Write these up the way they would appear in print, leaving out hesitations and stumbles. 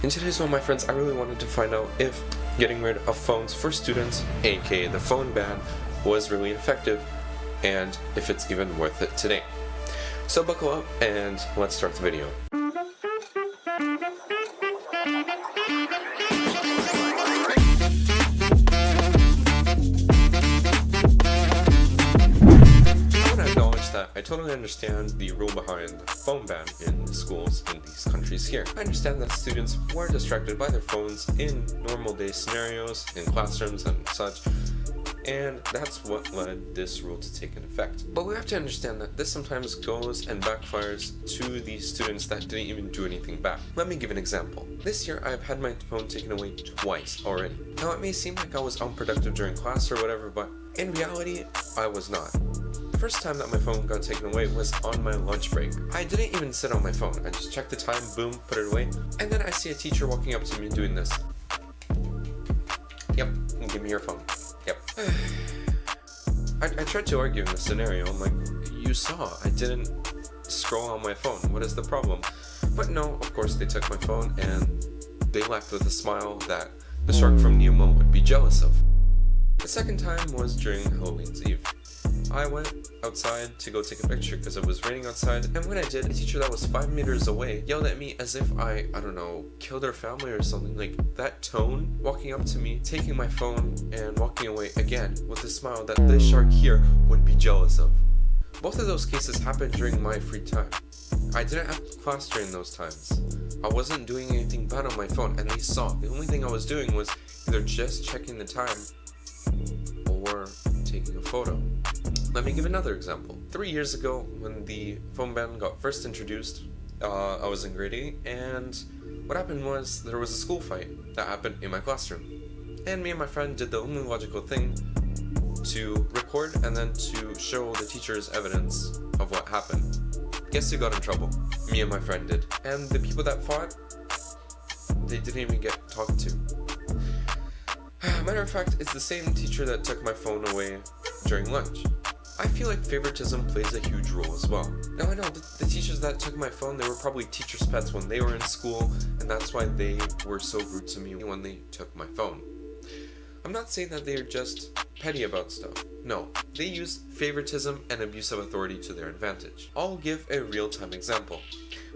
In today's one, my friends, I really wanted to find out if getting rid of phones for students, aka the phone ban, was really effective, and if it's even worth it today. So buckle up and let's start the video. I totally understand the rule behind the phone ban in schools in these countries here. I understand that students were distracted by their phones in normal day scenarios, in classrooms and such, and that's what led this rule to take effect. But we have to understand that this sometimes goes and backfires to the students that didn't even do anything bad. Let me give an example. This year I've had my phone taken away twice already. Now it may seem like I was unproductive during class or whatever, but in reality I was not. The first time that my phone got taken away was on my lunch break. I didn't even sit on my phone. I just checked the time, boom, put it away, and then I see a teacher walking up to me doing this. Yep, give me your phone. Yep. I tried to argue in this scenario. I'm like, you saw, I didn't scroll on my phone. What is the problem? But no, of course they took my phone and they left with a smile that the shark from Nemo would be jealous of. The second time was during Halloween's Eve. I went outside to go take a picture because it was raining outside, and when I did, a teacher that was 5 meters away yelled at me as if I don't know, killed her family or something. Like, that tone, walking up to me, taking my phone, and walking away again with a smile that this shark here would be jealous of. Both of those cases happened during my free time. I didn't have class during those times. I wasn't doing anything bad on my phone, and they saw. The only thing I was doing was either just checking the time or taking a photo. Let me give another example. 3 years ago, when the phone ban got first introduced, I was in grade 8, and what happened was there was a school fight that happened in my classroom. And me and my friend did the only logical thing to record and then to show the teachers evidence of what happened. Guess who got in trouble? Me and my friend did. And the people that fought, they didn't even get talked to. Matter of fact, it's the same teacher that took my phone away during lunch. I feel like favoritism plays a huge role as well. Now I know the teachers that took my phone, they were probably teachers' pets when they were in school, and that's why they were so rude to me when they took my phone. I'm not saying that they're just petty about stuff. No, they use favoritism and abuse of authority to their advantage. I'll give a real-time example.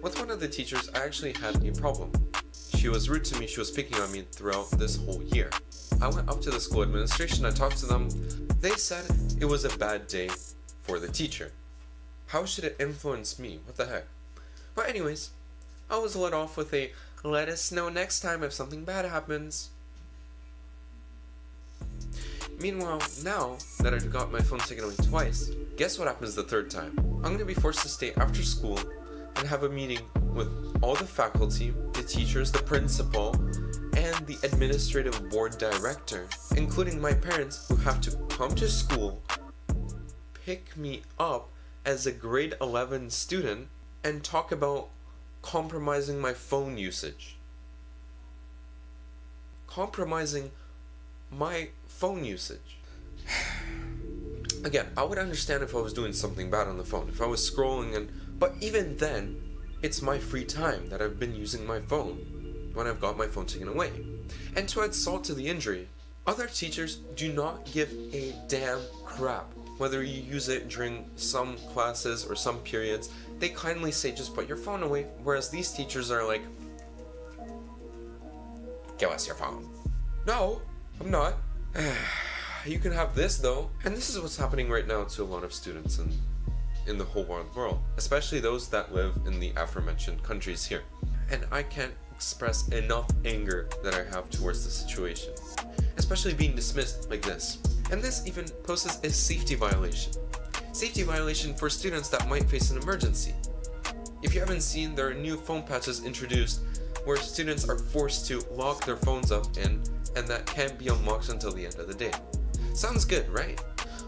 With one of the teachers, I actually had a problem. She was rude to me, she was picking on me throughout this whole year. I went up to the school administration, I talked to them. They said it was a bad day for the teacher. How should it influence me? What the heck? But anyways, I was let off with a, let us know next time if something bad happens. Meanwhile, now that I've got my phone taken away twice, guess what happens the third time? I'm going to be forced to stay after school and have a meeting with all the faculty, the teachers, the principal, and the administrative board director, including my parents, who have to come to school, pick me up as a grade 11 student, and talk about compromising my phone usage. Compromising my phone usage. Again, I would understand if I was doing something bad on the phone, if I was scrolling, but even then, it's my free time that I've been using my phone when I've got my phone taken away. And to add salt to the injury, other teachers do not give a damn crap whether you use it during some classes or some periods. They kindly say just put your phone away, whereas these teachers are like, give us your phone. No, I'm not. You can have this though. And this is what's happening right now to a lot of students in the whole wide world, especially those that live in the aforementioned countries here. And I can't express enough anger that I have towards the situation, especially being dismissed like this. And this even poses a safety violation. Safety violation for students that might face an emergency. If you haven't seen, there are new phone patches introduced where students are forced to lock their phones up and that can't be unlocked until the end of the day. Sounds good, right?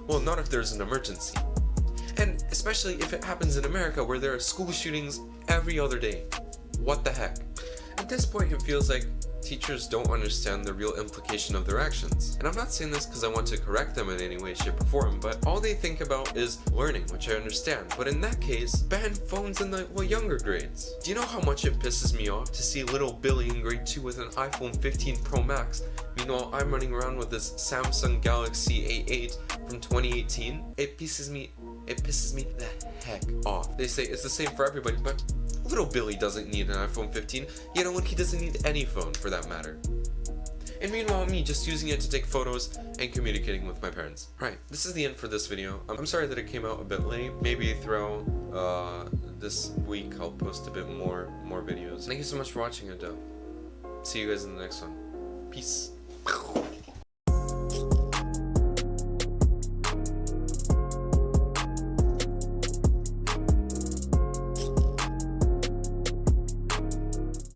Well, not if there's an emergency. And especially if it happens in America where there are school shootings every other day. What the heck? At this point, it feels like teachers don't understand the real implication of their actions. And I'm not saying this because I want to correct them in any way, shape, or form, but all they think about is learning, which I understand. But in that case, ban phones in the younger grades. Do you know how much it pisses me off to see little Billy in grade 2 with an iPhone 15 Pro Max? Meanwhile, I'm running around with this Samsung Galaxy A8 from 2018. It pisses me the heck off. They say it's the same for everybody, but little Billy doesn't need an iPhone 15. You know what? He doesn't need any phone for that matter. And meanwhile, me just using it to take photos and communicating with my parents. Right, this is the end for this video. I'm sorry that it came out a bit late. Maybe throughout this week I'll post a bit more videos. Thank you so much for watching, and see you guys in the next one. Peace.